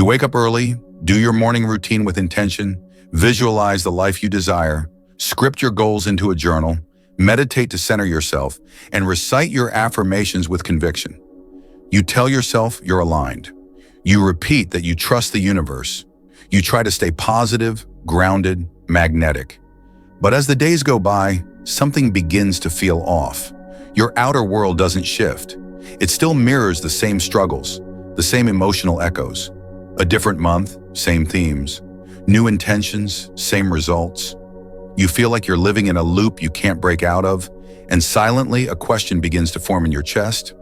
You wake up early, do your morning routine with intention, visualize the life you desire, script your goals into a journal, meditate to center yourself, and recite your affirmations with conviction. You tell yourself you're aligned. You repeat that you trust the universe. You try to stay positive, grounded, magnetic. But as the days go by, something begins to feel off. Your outer world doesn't shift. It still mirrors the same struggles, the same emotional echoes. A different month, same themes. New intentions, same results. You feel like you're living in a loop you can't break out of, and silently a question begins to form in your chest.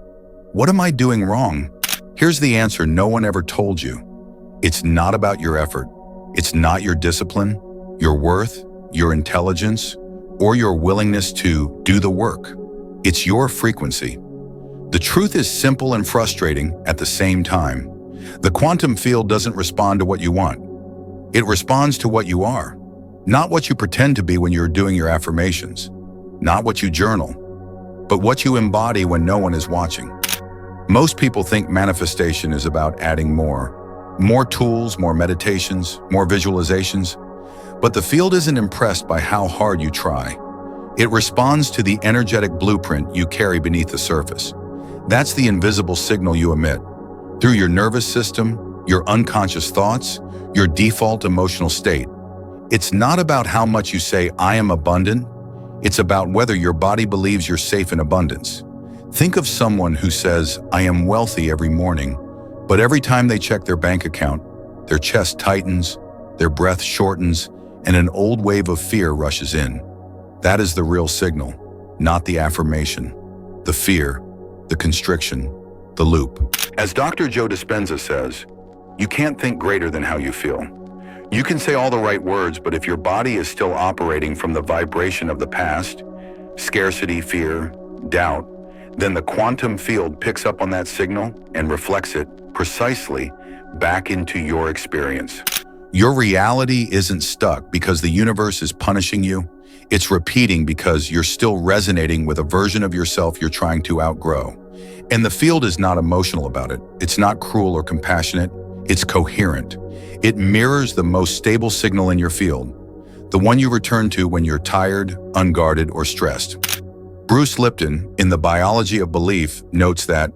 What am I doing wrong? Here's the answer no one ever told you. It's not about your effort. It's not your discipline, your worth, your intelligence, or your willingness to do the work. It's your frequency. The truth is simple and frustrating at the same time. The quantum field doesn't respond to what you want. It responds to what you are, not what you pretend to be when you're doing your affirmations, not what you journal, but what you embody when no one is watching. Most people think manifestation is about adding more tools, more meditations, more visualizations, but the field isn't impressed by how hard you try. It responds to the energetic blueprint you carry beneath the surface. That's the invisible signal you emit. Through your nervous system, your unconscious thoughts, your default emotional state. It's not about how much you say, I am abundant. It's about whether your body believes you're safe in abundance. Think of someone who says, I am wealthy every morning, but every time they check their bank account, their chest tightens, their breath shortens, and an old wave of fear rushes in. That is the real signal, not the affirmation, the fear, the constriction, the loop. As Dr. Joe Dispenza says, you can't think greater than how you feel. You can say all the right words, but if your body is still operating from the vibration of the past, scarcity, fear, doubt, then the quantum field picks up on that signal and reflects it precisely back into your experience. Your reality isn't stuck because the universe is punishing you. It's repeating because you're still resonating with a version of yourself you're trying to outgrow. And the field is not emotional about it. It's not cruel or compassionate. It's coherent. It mirrors the most stable signal in your field, the one you return to when you're tired, unguarded, or stressed. Bruce Lipton, in The Biology of Belief, notes that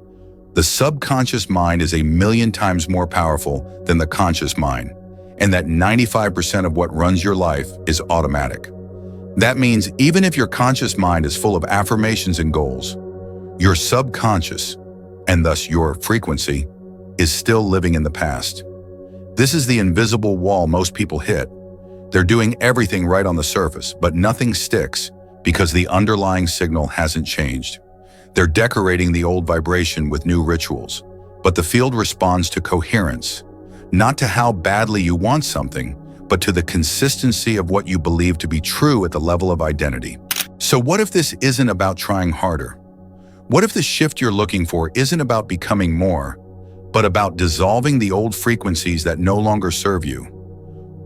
the subconscious mind is 1,000,000 times more powerful than the conscious mind, and that 95% of what runs your life is automatic. That means even if your conscious mind is full of affirmations and goals, your subconscious, and thus your frequency, is still living in the past. This is the invisible wall most people hit. They're doing everything right on the surface, but nothing sticks because the underlying signal hasn't changed. They're decorating the old vibration with new rituals, but the field responds to coherence, not to how badly you want something, but to the consistency of what you believe to be true at the level of identity. So what if this isn't about trying harder? What if the shift you're looking for isn't about becoming more, but about dissolving the old frequencies that no longer serve you?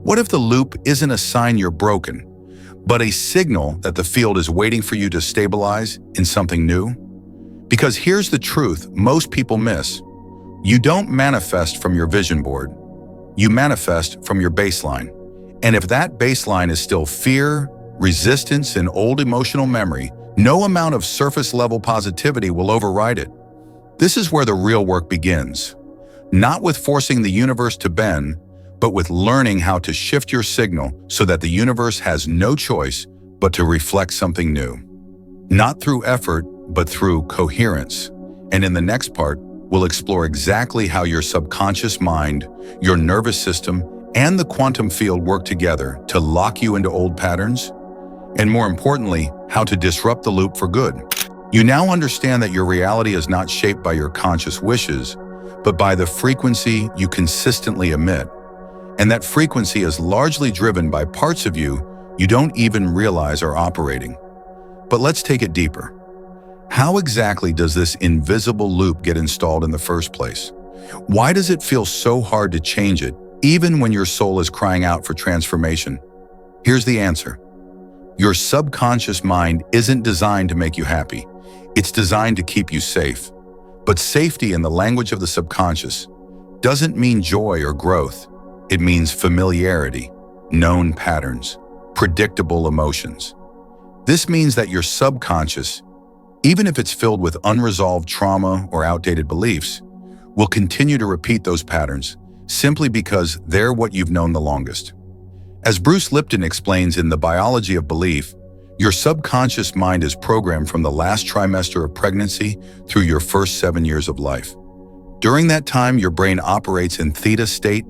What if the loop isn't a sign you're broken, but a signal that the field is waiting for you to stabilize in something new? Because here's the truth most people miss. You don't manifest from your vision board. You manifest from your baseline. And if that baseline is still fear, resistance, and old emotional memory, no amount of surface-level positivity will override it. This is where the real work begins. Not with forcing the universe to bend, but with learning how to shift your signal so that the universe has no choice but to reflect something new. Not through effort, but through coherence. And in the next part, we'll explore exactly how your subconscious mind, your nervous system, and the quantum field work together to lock you into old patterns, and more importantly, how to disrupt the loop for good. You now understand that your reality is not shaped by your conscious wishes, but by the frequency you consistently emit. And that frequency is largely driven by parts of you you don't even realize are operating. But let's take it deeper. How exactly does this invisible loop get installed in the first place? Why does it feel so hard to change it, even when your soul is crying out for transformation? Here's the answer. Your subconscious mind isn't designed to make you happy. It's designed to keep you safe. But safety in the language of the subconscious doesn't mean joy or growth. It means familiarity, known patterns, predictable emotions. This means that your subconscious, even if it's filled with unresolved trauma or outdated beliefs, will continue to repeat those patterns simply because they're what you've known the longest. As Bruce Lipton explains in The Biology of Belief, your subconscious mind is programmed from the last trimester of pregnancy through your first 7 years of life. During that time, your brain operates in theta state,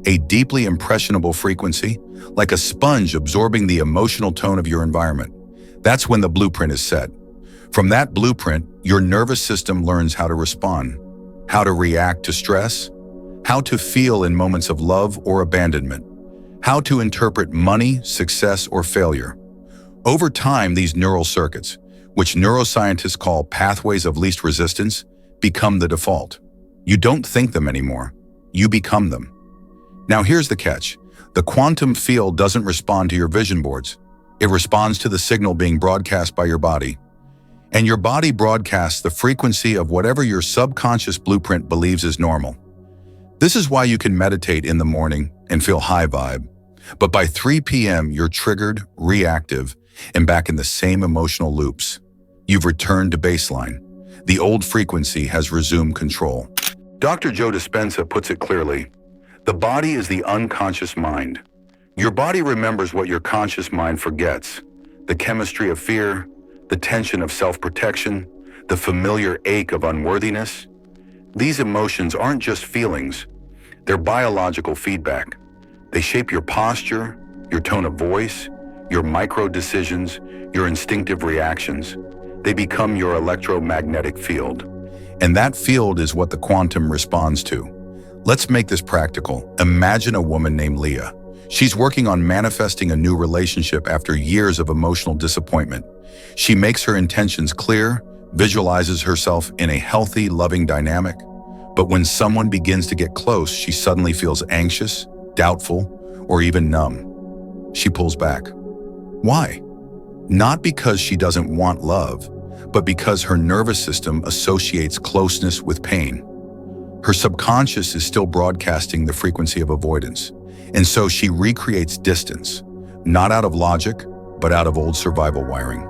a deeply impressionable frequency, like a sponge absorbing the emotional tone of your environment. That's when the blueprint is set. From that blueprint, your nervous system learns how to respond, how to react to stress, how to feel in moments of love or abandonment, how to interpret money, success, or failure. Over time, these neural circuits, which neuroscientists call pathways of least resistance, become the default. You don't think them anymore. You become them. Now here's the catch. The quantum field doesn't respond to your vision boards. It responds to the signal being broadcast by your body. And your body broadcasts the frequency of whatever your subconscious blueprint believes is normal. This is why you can meditate in the morning and feel high vibe. But by 3 p.m., you're triggered, reactive, and back in the same emotional loops. You've returned to baseline. The old frequency has resumed control. Dr. Joe Dispenza puts it clearly. The body is the unconscious mind. Your body remembers what your conscious mind forgets. The chemistry of fear, the tension of self-protection, the familiar ache of unworthiness. These emotions aren't just feelings. They're biological feedback. They shape your posture, your tone of voice, your micro-decisions, your instinctive reactions. They become your electromagnetic field. And that field is what the quantum responds to. Let's make this practical. Imagine a woman named Leah. She's working on manifesting a new relationship after years of emotional disappointment. She makes her intentions clear, visualizes herself in a healthy, loving dynamic. But when someone begins to get close, she suddenly feels anxious, doubtful, or even numb. She pulls back. Why? Not because she doesn't want love, but because her nervous system associates closeness with pain. Her subconscious is still broadcasting the frequency of avoidance, and so she recreates distance, not out of logic, but out of old survival wiring.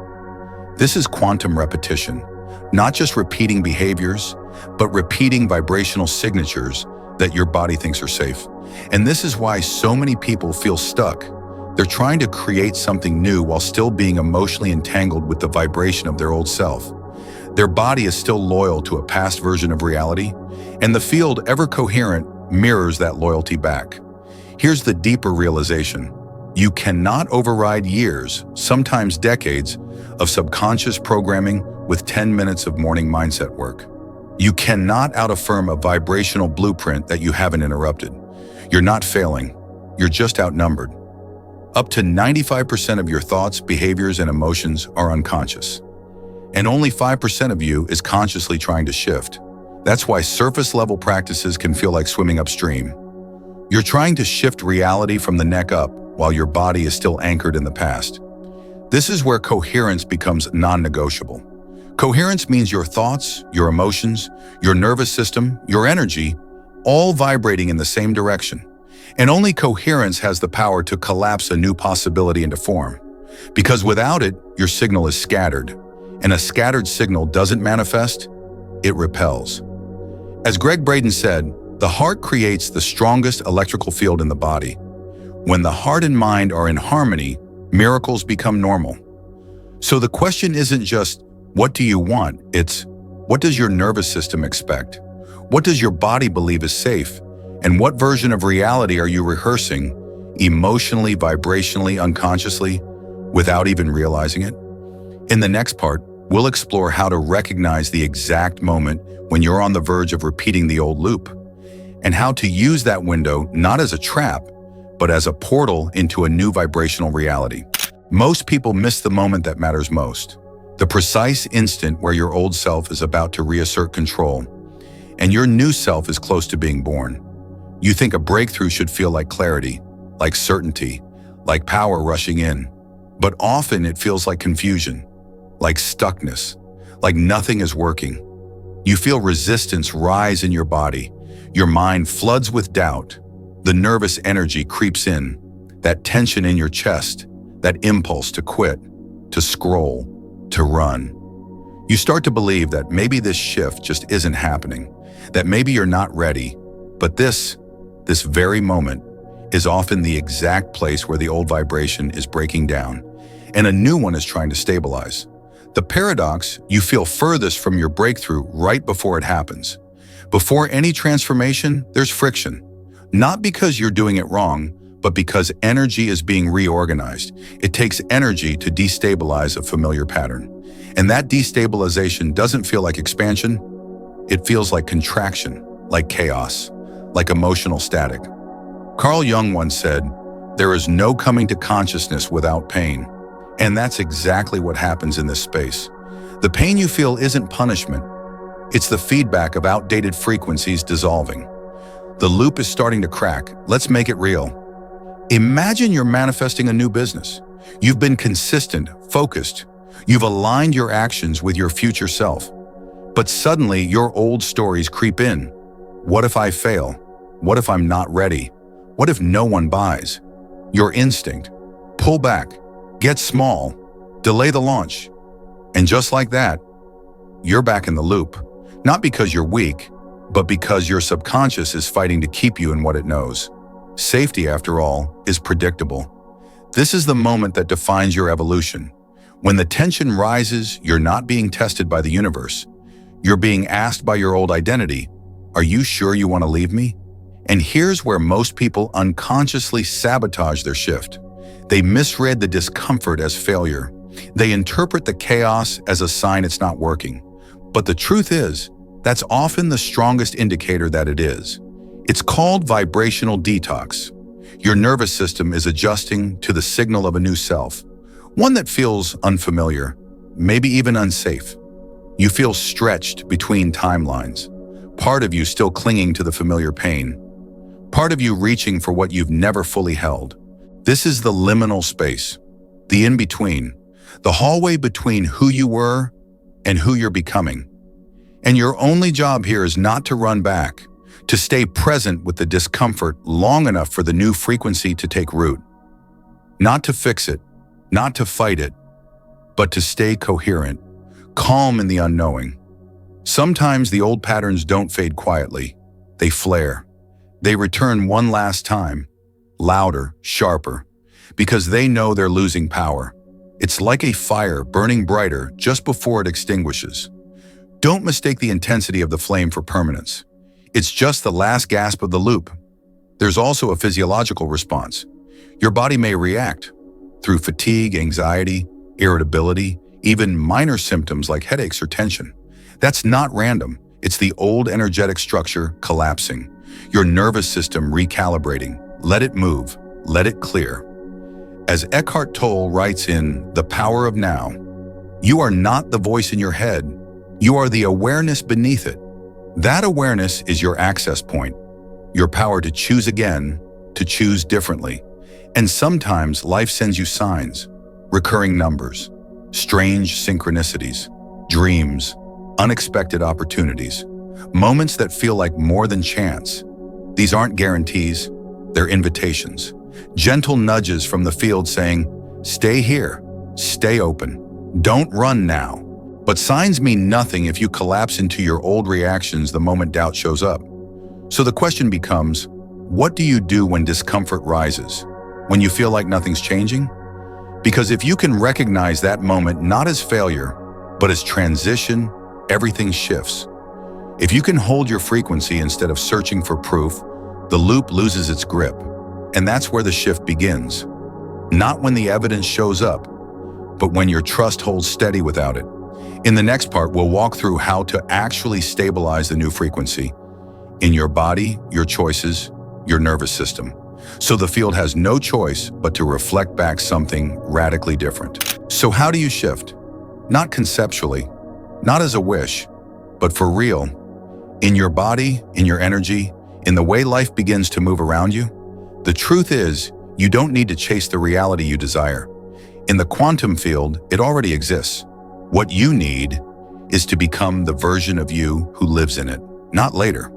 This is quantum repetition, not just repeating behaviors, but repeating vibrational signatures that your body thinks are safe. And this is why so many people feel stuck. They're trying to create something new while still being emotionally entangled with the vibration of their old self. Their body is still loyal to a past version of reality, and the field, ever coherent, mirrors that loyalty back. Here's the deeper realization. You cannot override years, sometimes decades, of subconscious programming with 10 minutes of morning mindset work. You cannot out-affirm a vibrational blueprint that you haven't interrupted. You're not failing. You're just outnumbered. Up to 95% of your thoughts, behaviors, and emotions are unconscious. And only 5% of you is consciously trying to shift. That's why surface-level practices can feel like swimming upstream. You're trying to shift reality from the neck up while your body is still anchored in the past. This is where coherence becomes non-negotiable. Coherence means your thoughts, your emotions, your nervous system, your energy, all vibrating in the same direction. And only coherence has the power to collapse a new possibility into form. Because without it, your signal is scattered. And a scattered signal doesn't manifest, it repels. As Greg Braden said, the heart creates the strongest electrical field in the body. When the heart and mind are in harmony, miracles become normal. So the question isn't just, what do you want? It's, what does your nervous system expect? What does your body believe is safe? And what version of reality are you rehearsing, emotionally, vibrationally, unconsciously, without even realizing it? In the next part, we'll explore how to recognize the exact moment when you're on the verge of repeating the old loop, and how to use that window not as a trap, but as a portal into a new vibrational reality. Most people miss the moment that matters most, the precise instant where your old self is about to reassert control, and your new self is close to being born. You think a breakthrough should feel like clarity, like certainty, like power rushing in, but often it feels like confusion, like stuckness, like nothing is working. You feel resistance rise in your body. Your mind floods with doubt. The nervous energy creeps in, that tension in your chest, that impulse to quit, to scroll, to run. You start to believe that maybe this shift just isn't happening, that maybe you're not ready, but this very moment is often the exact place where the old vibration is breaking down and a new one is trying to stabilize. The paradox, you feel furthest from your breakthrough right before it happens. Before any transformation, there's friction. Not because you're doing it wrong, but because energy is being reorganized. It takes energy to destabilize a familiar pattern. And that destabilization doesn't feel like expansion. It feels like contraction, like chaos, like emotional static. Carl Jung once said, "There is no coming to consciousness without pain." And that's exactly what happens in this space. The pain you feel isn't punishment. It's the feedback of outdated frequencies dissolving. The loop is starting to crack. Let's make it real. Imagine you're manifesting a new business. You've been consistent, focused. You've aligned your actions with your future self. But suddenly, your old stories creep in. What if I fail? What if I'm not ready? What if no one buys? Your instinct. Pull back. Get small. Delay the launch. And just like that, you're back in the loop. Not because you're weak, but because your subconscious is fighting to keep you in what it knows. Safety, after all, is predictable. This is the moment that defines your evolution. When the tension rises, you're not being tested by the universe. You're being asked by your old identity, "Are you sure you want to leave me?" And here's where most people unconsciously sabotage their shift. They misread the discomfort as failure. They interpret the chaos as a sign it's not working. But the truth is, that's often the strongest indicator that it is. It's called vibrational detox. Your nervous system is adjusting to the signal of a new self, one that feels unfamiliar, maybe even unsafe. You feel stretched between timelines, part of you still clinging to the familiar pain, part of you reaching for what you've never fully held. This is the liminal space, the in-between, the hallway between who you were and who you're becoming. And your only job here is not to run back, to stay present with the discomfort long enough for the new frequency to take root. Not to fix it, not to fight it, but to stay coherent, calm in the unknowing. Sometimes the old patterns don't fade quietly. They flare. They return one last time, louder, sharper, because they know they're losing power. It's like a fire burning brighter just before it extinguishes. Don't mistake the intensity of the flame for permanence. It's just the last gasp of the loop. There's also a physiological response. Your body may react through fatigue, anxiety, irritability, even minor symptoms like headaches or tension. That's not random. It's the old energetic structure collapsing. Your nervous system recalibrating. Let it move. Let it clear. As Eckhart Tolle writes in The Power of Now, you are not the voice in your head. You are the awareness beneath it. That awareness is your access point, your power to choose again, to choose differently. And sometimes life sends you signs, recurring numbers, strange synchronicities, dreams, unexpected opportunities, moments that feel like more than chance. These aren't guarantees, they're invitations. Gentle nudges from the field saying, stay here, stay open, don't run now. But signs mean nothing if you collapse into your old reactions the moment doubt shows up. So the question becomes, what do you do when discomfort rises? When you feel like nothing's changing? Because if you can recognize that moment not as failure, but as transition, everything shifts. If you can hold your frequency instead of searching for proof, the loop loses its grip. And that's where the shift begins. Not when the evidence shows up, but when your trust holds steady without it. In the next part, we'll walk through how to actually stabilize the new frequency in your body, your choices, your nervous system. So the field has no choice but to reflect back something radically different. So how do you shift? Not conceptually, not as a wish, but for real. In your body, in your energy, in the way life begins to move around you. The truth is, you don't need to chase the reality you desire. In the quantum field, it already exists. What you need is to become the version of you who lives in it, not later.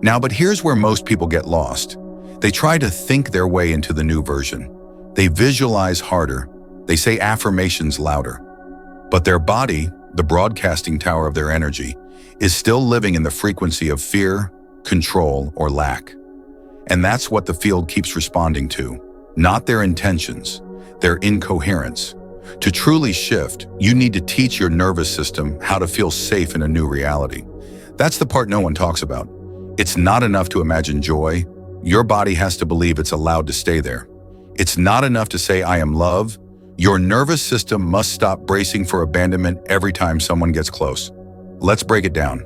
Now, but here's where most people get lost. They try to think their way into the new version. They visualize harder. They say affirmations louder. But their body, the broadcasting tower of their energy, is still living in the frequency of fear, control, or lack. And that's what the field keeps responding to, not their intentions, their incoherence. To truly shift, you need to teach your nervous system how to feel safe in a new reality. That's the part no one talks about. It's not enough to imagine joy. Your body has to believe it's allowed to stay there. It's not enough to say, I am love. Your nervous system must stop bracing for abandonment every time someone gets close. Let's break it down.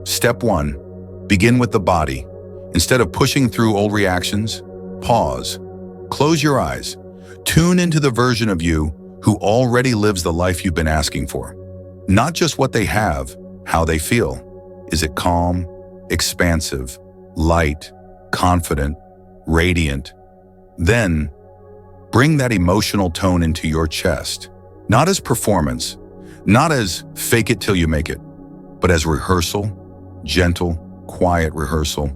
Step 1. Begin with the body. Instead of pushing through old reactions, pause. Close your eyes. Tune into the version of you who already lives the life you've been asking for. Not just what they have, how they feel. Is it calm, expansive, light, confident, radiant? Then, bring that emotional tone into your chest. Not as performance, not as fake it till you make it, but as rehearsal, gentle, quiet rehearsal,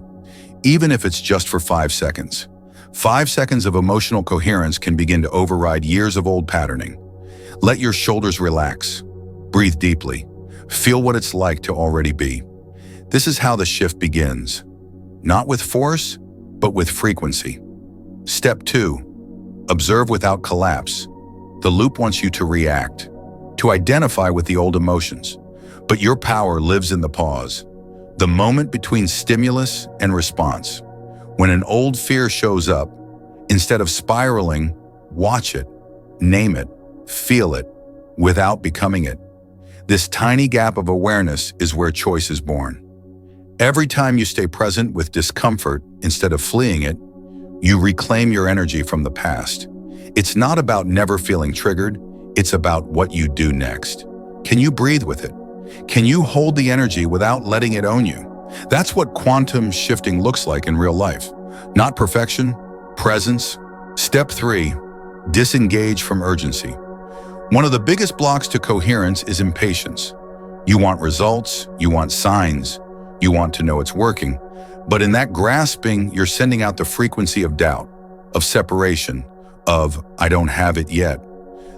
even if it's just for 5 seconds. 5 seconds of emotional coherence can begin to override years of old patterning. Let your shoulders relax. Breathe deeply. Feel what it's like to already be. This is how the shift begins. Not with force, but with frequency. Step 2. Observe without collapse. The loop wants you to react, to identify with the old emotions. But your power lives in the pause, the moment between stimulus and response. When an old fear shows up, instead of spiraling, watch it, name it, feel it, without becoming it. This tiny gap of awareness is where choice is born. Every time you stay present with discomfort instead of fleeing it, you reclaim your energy from the past. It's not about never feeling triggered, it's about what you do next. Can you breathe with it? Can you hold the energy without letting it own you? That's what quantum shifting looks like in real life. Not perfection, presence. Step 3, disengage from urgency. One of the biggest blocks to coherence is impatience. You want results, you want signs, you want to know it's working. But in that grasping, you're sending out the frequency of doubt, of separation, of I don't have it yet.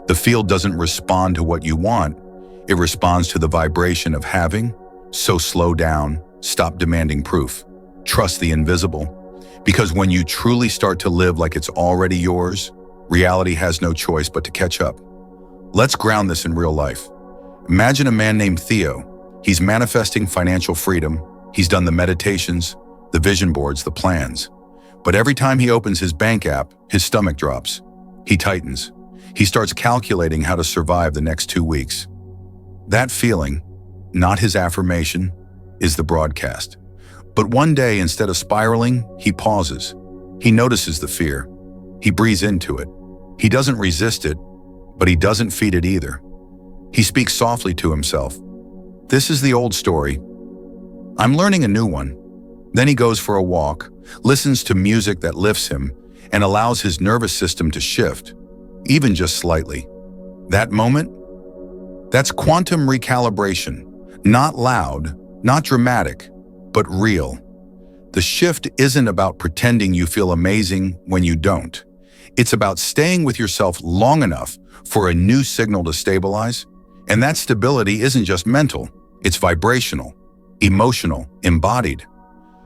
The field doesn't respond to what you want. It responds to the vibration of having. So slow down, stop demanding proof. Trust the invisible. Because when you truly start to live like it's already yours, reality has no choice but to catch up. Let's ground this in real life. Imagine a man named Theo. He's manifesting financial freedom. He's done the meditations, the vision boards, the plans. But every time he opens his bank app, his stomach drops. He tightens. He starts calculating how to survive the next 2 weeks. That feeling, not his affirmation, is the broadcast. But one day, instead of spiraling, he pauses. He notices the fear. He breathes into it. He doesn't resist it, but he doesn't feed it either. He speaks softly to himself. This is the old story. I'm learning a new one. Then he goes for a walk, listens to music that lifts him, and allows his nervous system to shift, even just slightly. That moment? That's quantum recalibration. Not loud, not dramatic, but real. The shift isn't about pretending you feel amazing when you don't. It's about staying with yourself long enough for a new signal to stabilize. And that stability isn't just mental, it's vibrational, emotional, embodied.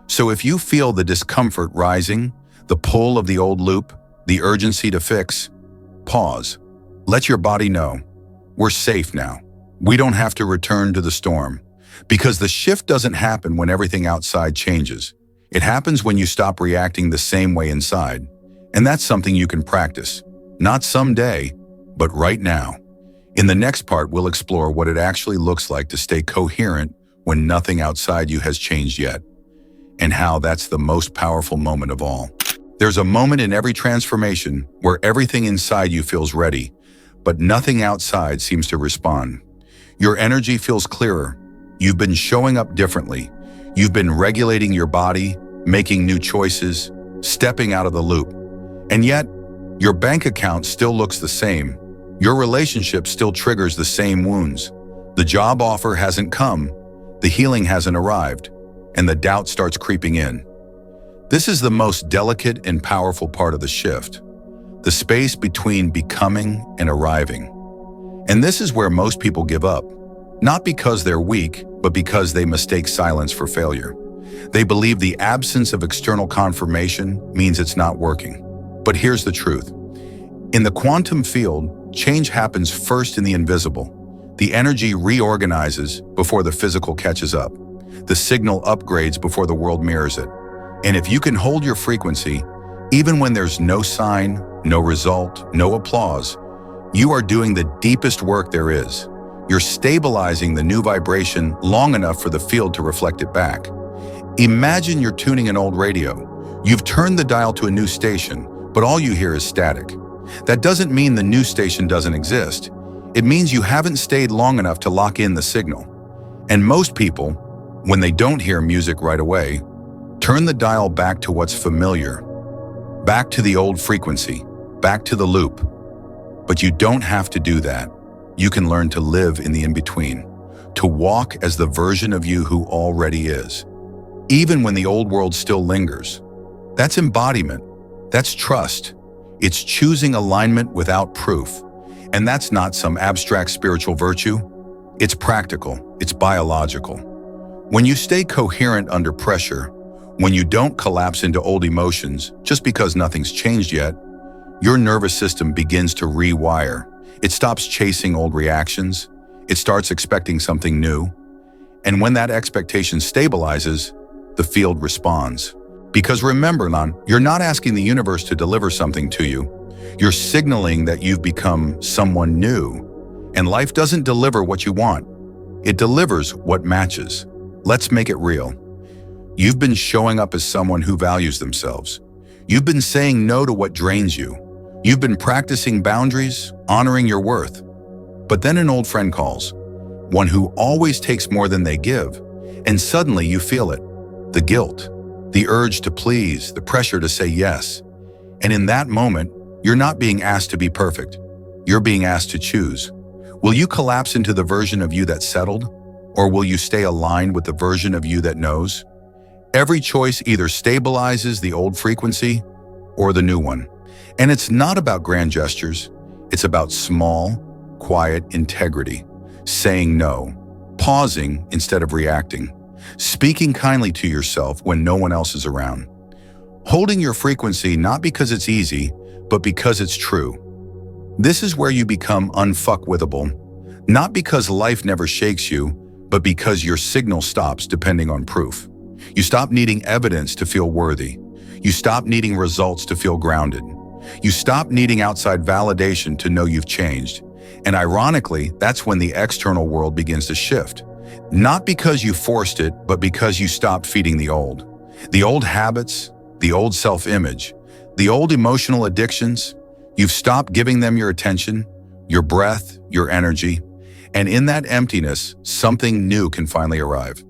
So if you feel the discomfort rising, the pull of the old loop, the urgency to fix, pause. Let your body know, we're safe now. We don't have to return to the storm. Because the shift doesn't happen when everything outside changes. It happens when you stop reacting the same way inside. And that's something you can practice. Not someday, but right now. In the next part, we'll explore what it actually looks like to stay coherent when nothing outside you has changed yet. And how that's the most powerful moment of all. There's a moment in every transformation where everything inside you feels ready, but nothing outside seems to respond. Your energy feels clearer. You've been showing up differently. You've been regulating your body, making new choices, stepping out of the loop. And yet, your bank account still looks the same. Your relationship still triggers the same wounds. The job offer hasn't come. The healing hasn't arrived. and the doubt starts creeping in. This is the most delicate and powerful part of the shift, the space between becoming and arriving. And this is where most people give up, not because they're weak, but because they mistake silence for failure. They believe the absence of external confirmation means it's not working. But here's the truth. In the quantum field, change happens first in the invisible. The energy reorganizes before the physical catches up. The signal upgrades before the world mirrors it. And if you can hold your frequency, even when there's no sign, no result, no applause, you are doing the deepest work there is. You're stabilizing the new vibration long enough for the field to reflect it back. Imagine you're tuning an old radio. You've turned the dial to a new station, but all you hear is static. That doesn't mean the new station doesn't exist. It means you haven't stayed long enough to lock in the signal. And most people, when they don't hear music right away, turn the dial back to what's familiar, back to the old frequency, back to the loop. But you don't have to do that. You can learn to live in the in-between, to walk as the version of you who already is, even when the old world still lingers. That's embodiment. That's trust. It's choosing alignment without proof. And that's not some abstract spiritual virtue. It's practical. It's biological. When you stay coherent under pressure, when you don't collapse into old emotions just because nothing's changed yet, your nervous system begins to rewire. It stops chasing old reactions. It starts expecting something new. And when that expectation stabilizes, the field responds. Because remember, you're not asking the universe to deliver something to you. You're signaling that you've become someone new. And life doesn't deliver what you want. It delivers what matches. Let's make it real. You've been showing up as someone who values themselves. You've been saying no to what drains you. You've been practicing boundaries, honoring your worth. But then an old friend calls, one who always takes more than they give, and suddenly you feel it. The guilt, the urge to please, the pressure to say yes. And in that moment, you're not being asked to be perfect. You're being asked to choose. Will you collapse into the version of you that's settled, or will you stay aligned with the version of you that knows? Every choice either stabilizes the old frequency or the new one. And it's not about grand gestures. It's about small, quiet integrity, saying no, pausing instead of reacting, speaking kindly to yourself when no one else is around, holding your frequency not because it's easy, but because it's true. This is where you become unfuckwithable, not because life never shakes you, but because your signal stops depending on proof. You stop needing evidence to feel worthy. You stop needing results to feel grounded. You stop needing outside validation to know you've changed. And ironically, that's when the external world begins to shift. Not because you forced it, but because you stopped feeding the old habits, the old self-image, the old emotional addictions. You've stopped giving them your attention, your breath, your energy. And in that emptiness, something new can finally arrive.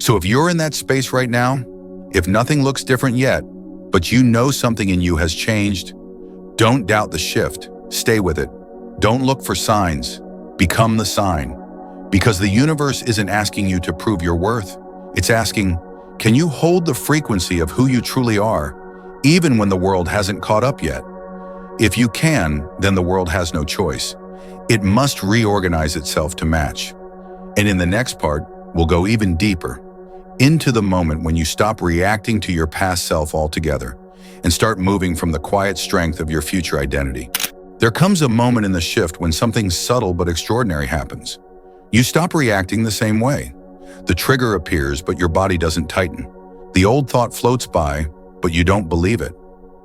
So if you're in that space right now, if nothing looks different yet, but you know something in you has changed, don't doubt the shift. Stay with it. Don't look for signs. Become the sign. Because the universe isn't asking you to prove your worth. It's asking, can you hold the frequency of who you truly are, even when the world hasn't caught up yet? If you can, then the world has no choice. It must reorganize itself to match. And in the next part, we'll go even deeper, into the moment when you stop reacting to your past self altogether and start moving from the quiet strength of your future identity. There comes a moment in the shift when something subtle but extraordinary happens. You stop reacting the same way. The trigger appears, but your body doesn't tighten. The old thought floats by, but you don't believe it.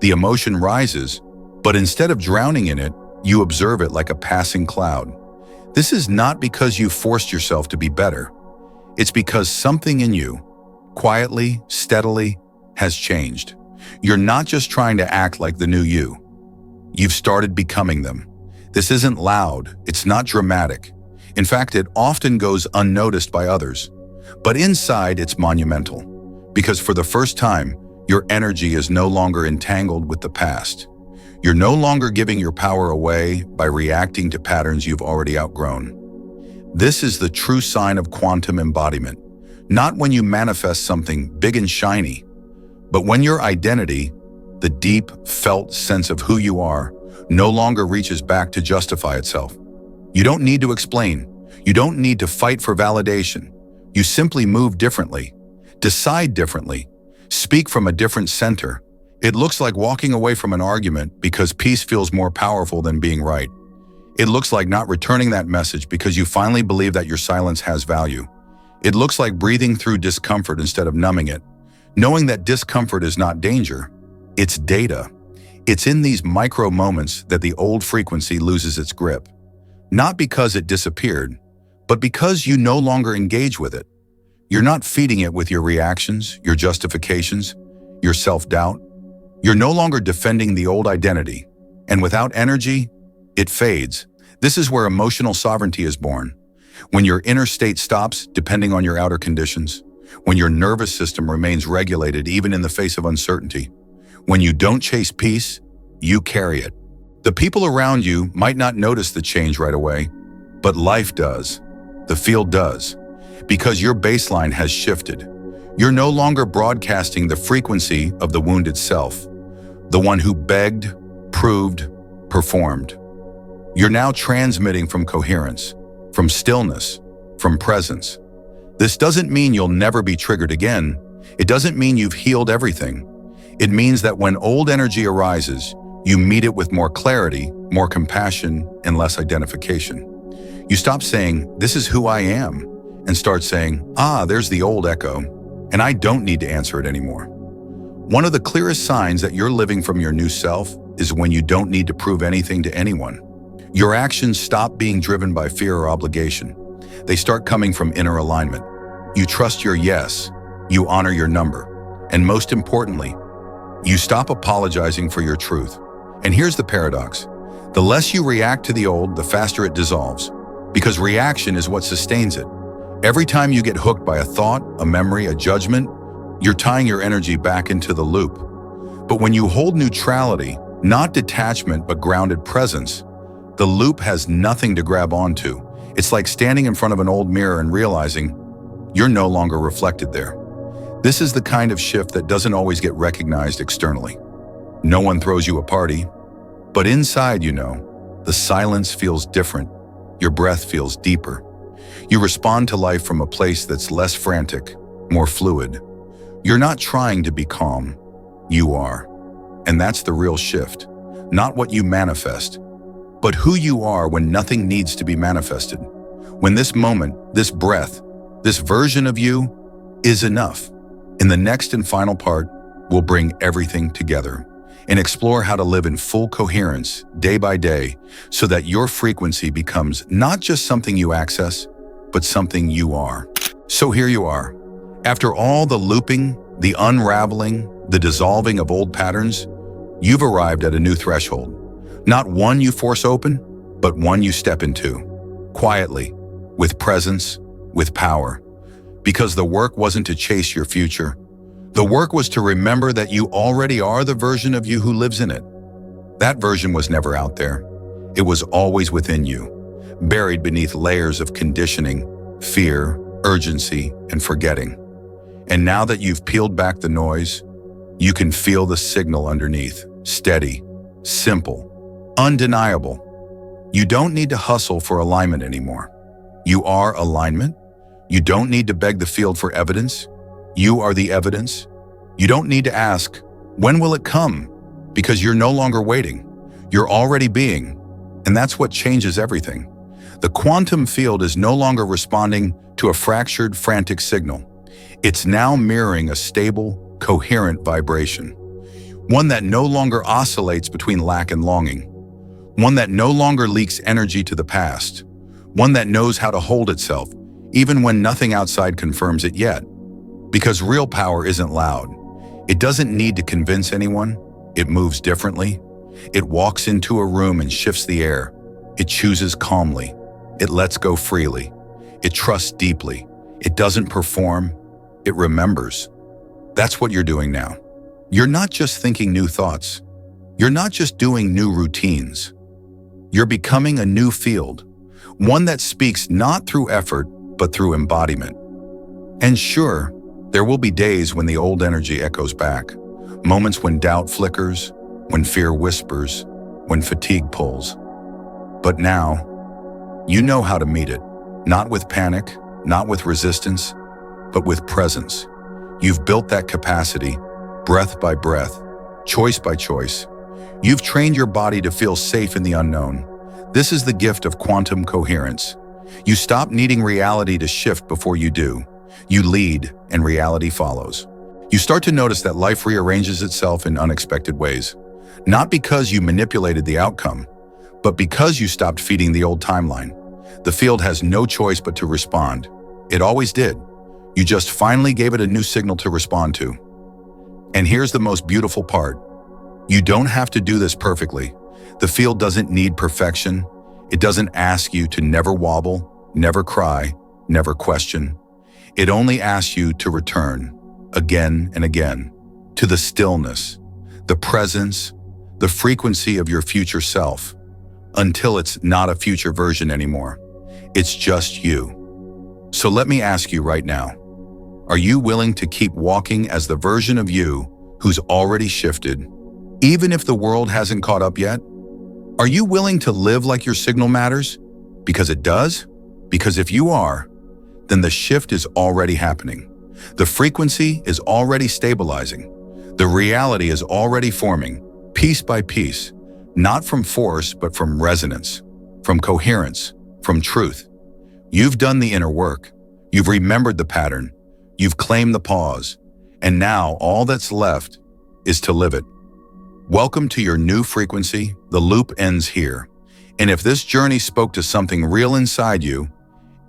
The emotion rises, but instead of drowning in it, you observe it like a passing cloud. This is not because you forced yourself to be better. It's because something in you, quietly, steadily, has changed. You're not just trying to act like the new you. You've started becoming them. This isn't loud. It's not dramatic. In fact, it often goes unnoticed by others. But inside, it's monumental. Because for the first time, your energy is no longer entangled with the past. You're no longer giving your power away by reacting to patterns you've already outgrown. This is the true sign of quantum embodiment. Not when you manifest something big and shiny, but when your identity, the deep, felt sense of who you are, no longer reaches back to justify itself. You don't need to explain. You don't need to fight for validation. You simply move differently, decide differently, speak from a different center. It looks like walking away from an argument because peace feels more powerful than being right. It looks like not returning that message because you finally believe that your silence has value. It looks like breathing through discomfort instead of numbing it, knowing that discomfort is not danger, it's data. It's in these micro moments that the old frequency loses its grip. Not because it disappeared, but because you no longer engage with it. You're not feeding it with your reactions, your justifications, your self-doubt. You're no longer defending the old identity. And without energy, it fades. This is where emotional sovereignty is born. When your inner state stops depending on your outer conditions. When your nervous system remains regulated even in the face of uncertainty. When you don't chase peace, you carry it. The people around you might not notice the change right away, but life does. The field does. Because your baseline has shifted. You're no longer broadcasting the frequency of the wounded self, the one who begged, proved, performed. You're now transmitting from coherence, from stillness, from presence. This doesn't mean you'll never be triggered again. It doesn't mean you've healed everything. It means that when old energy arises, you meet it with more clarity, more compassion, and less identification. You stop saying, "This is who I am," and start saying, "Ah, there's the old echo, and I don't need to answer it anymore." One of the clearest signs that you're living from your new self is when you don't need to prove anything to anyone. Your actions stop being driven by fear or obligation. They start coming from inner alignment. You trust your yes, you honor your number, and most importantly, you stop apologizing for your truth. And here's the paradox. The less you react to the old, the faster it dissolves, because reaction is what sustains it. Every time you get hooked by a thought, a memory, a judgment, you're tying your energy back into the loop. But when you hold neutrality, not detachment but grounded presence, the loop has nothing to grab onto. It's like standing in front of an old mirror and realizing you're no longer reflected there. This is the kind of shift that doesn't always get recognized externally. No one throws you a party, but inside, the silence feels different. Your breath feels deeper. You respond to life from a place that's less frantic, more fluid. You're not trying to be calm, you are. And that's the real shift. Not what you manifest, but who you are when nothing needs to be manifested. When this moment, this breath, this version of you is enough. In the next and final part, we'll bring everything together and explore how to live in full coherence day by day so that your frequency becomes not just something you access, but something you are. So here you are. After all the looping, the unraveling, the dissolving of old patterns, you've arrived at a new threshold. Not one you force open, but one you step into, quietly, with presence, with power. Because the work wasn't to chase your future. The work was to remember that you already are the version of you who lives in it. That version was never out there. It was always within you, buried beneath layers of conditioning, fear, urgency, and forgetting. And now that you've peeled back the noise, you can feel the signal underneath, steady, simple, undeniable. You don't need to hustle for alignment anymore. You are alignment. You don't need to beg the field for evidence. You are the evidence. You don't need to ask, when will it come? Because you're no longer waiting. You're already being. And that's what changes everything. The quantum field is no longer responding to a fractured, frantic signal. It's now mirroring a stable, coherent vibration. One that no longer oscillates between lack and longing. One that no longer leaks energy to the past. One that knows how to hold itself, even when nothing outside confirms it yet. Because real power isn't loud. It doesn't need to convince anyone. It moves differently. It walks into a room and shifts the air. It chooses calmly. It lets go freely. It trusts deeply. It doesn't perform. It remembers. That's what you're doing now. You're not just thinking new thoughts. You're not just doing new routines. You're becoming a new field, one that speaks not through effort, but through embodiment. And sure, there will be days when the old energy echoes back, moments when doubt flickers, when fear whispers, when fatigue pulls. But now, you know how to meet it, not with panic, not with resistance, but with presence. You've built that capacity, breath by breath, choice by choice. You've trained your body to feel safe in the unknown. This is the gift of quantum coherence. You stop needing reality to shift before you do. You lead, and reality follows. You start to notice that life rearranges itself in unexpected ways, not because you manipulated the outcome, but because you stopped feeding the old timeline. The field has no choice but to respond. It always did. You just finally gave it a new signal to respond to. And here's the most beautiful part. You don't have to do this perfectly. The field doesn't need perfection. It doesn't ask you to never wobble, never cry, never question. It only asks you to return, again and again, to the stillness, the presence, the frequency of your future self, until it's not a future version anymore. It's just you. So let me ask you right now, are you willing to keep walking as the version of you who's already shifted, even if the world hasn't caught up yet? Are you willing to live like your signal matters? Because it does? Because if you are, then the shift is already happening. The frequency is already stabilizing. The reality is already forming, piece by piece, not from force, but from resonance, from coherence, from truth. You've done the inner work. You've remembered the pattern. You've claimed the pause. And now all that's left is to live it. Welcome to your new frequency. The loop ends here. And if this journey spoke to something real inside you,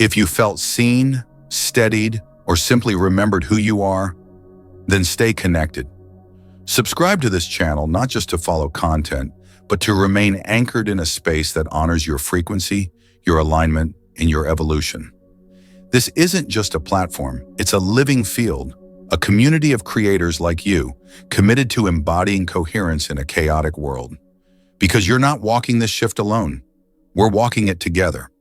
if you felt seen, steadied, or simply remembered who you are, then stay connected. Subscribe to this channel not just to follow content, but to remain anchored in a space that honors your frequency, your alignment, and your evolution. This isn't just a platform, it's a living field, a community of creators like you, committed to embodying coherence in a chaotic world. Because you're not walking this shift alone, we're walking it together.